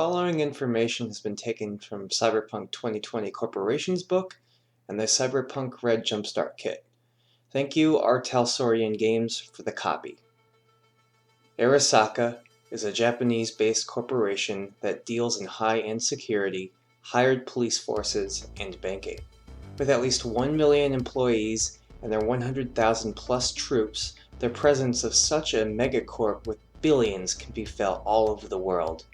following information has been taken from Cyberpunk 2020 Corporation's book and the Cyberpunk Red Jumpstart Kit. Thank you, Arasaka Games, for the copy. Arasaka is a Japanese-based corporation that deals in high-end security, hired police forces, and banking. With at least 1 million employees and their 100,000 plus troops, the presence of such a megacorp with billions can be felt all over the world.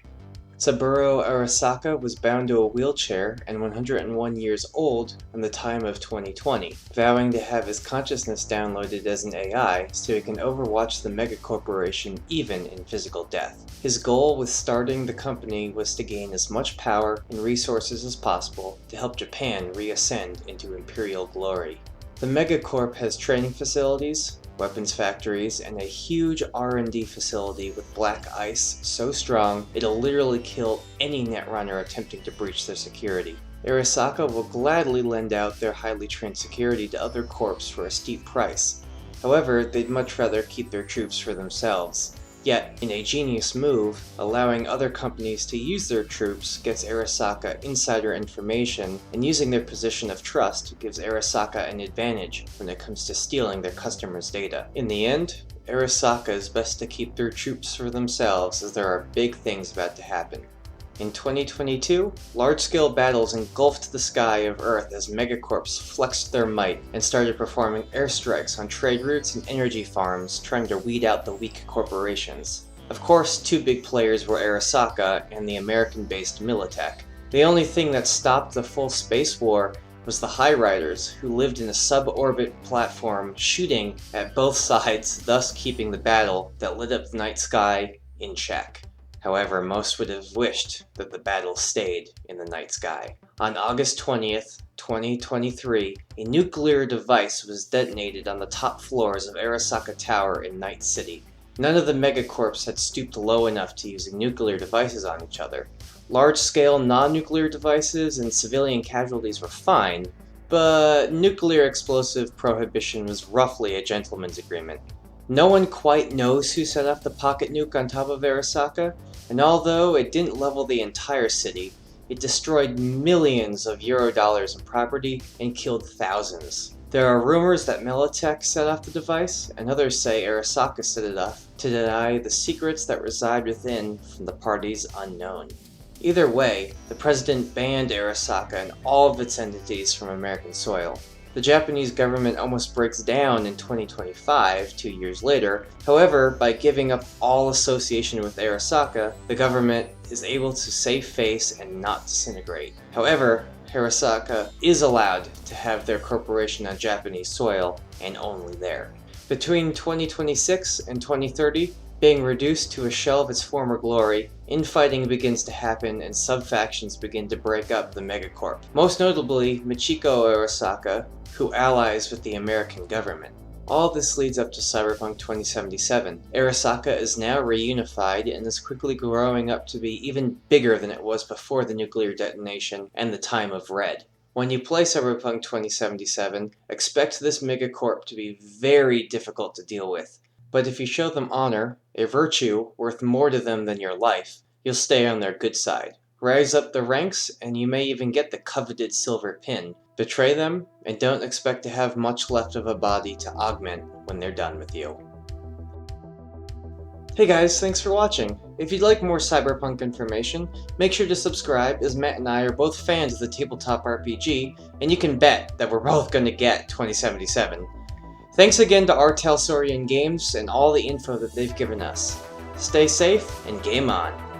Saburo Arasaka was bound to a wheelchair and 101 years old in the time of 2020, vowing to have his consciousness downloaded as an AI so he can overwatch the megacorporation even in physical death. His goal with starting the company was to gain as much power and resources as possible to help Japan reascend into imperial glory. The megacorp has training facilities, weapons factories, and a huge R&D facility with black ice so strong it'll literally kill any netrunner attempting to breach their security. Arasaka will gladly lend out their highly trained security to other corps for a steep price. However, they'd much rather keep their troops for themselves. Yet, in a genius move, allowing other companies to use their troops gets Arasaka insider information, and using their position of trust gives Arasaka an advantage when it comes to stealing their customers' data. In the end, Arasaka is best to keep their troops for themselves as there are big things about to happen. In 2022, large-scale battles engulfed the sky of Earth as megacorps flexed their might and started performing airstrikes on trade routes and energy farms, trying to weed out the weak corporations. Of course, two big players were Arasaka and the American-based Militech. The only thing that stopped the full space war was the High Riders, who lived in a suborbit platform shooting at both sides, thus keeping the battle that lit up the night sky in check. However, most would have wished that the battle stayed in the night sky. On August 20th, 2023, a nuclear device was detonated on the top floors of Arasaka Tower in Night City. None of the megacorps had stooped low enough to use nuclear devices on each other. Large-scale non-nuclear devices and civilian casualties were fine, but nuclear explosive prohibition was roughly a gentleman's agreement. No one quite knows who set off the pocket nuke on top of Arasaka, and although it didn't level the entire city, it destroyed millions of Eurodollars in property and killed thousands. There are rumors that Militech set off the device, and others say Arasaka set it off to deny the secrets that reside within from the parties unknown. Either way, the president banned Arasaka and all of its entities from American soil. The Japanese government almost breaks down in 2025, 2 years later. However, by giving up all association with Arasaka, the government is able to save face and not disintegrate. However, Arasaka is allowed to have their corporation on Japanese soil, and only there. Between 2026 and 2030, being reduced to a shell of its former glory, infighting begins to happen and sub-factions begin to break up the megacorp. Most notably, Michiko Arasaka, who allies with the American government. All this leads up to Cyberpunk 2077. Arasaka is now reunified and is quickly growing up to be even bigger than it was before the nuclear detonation and the time of Red. When you play Cyberpunk 2077, expect this megacorp to be very difficult to deal with. But if you show them honor, a virtue worth more to them than your life, you'll stay on their good side. Rise up the ranks, and you may even get the coveted silver pin. Betray them, and don't expect to have much left of a body to augment when they're done with you. Hey guys, thanks for watching. If you'd like more Cyberpunk information, make sure to subscribe, as Matt and I are both fans of the tabletop RPG, and you can bet that we're both going to get 2077. Thanks again to Arasaka Games and all the info that they've given us. Stay safe and game on.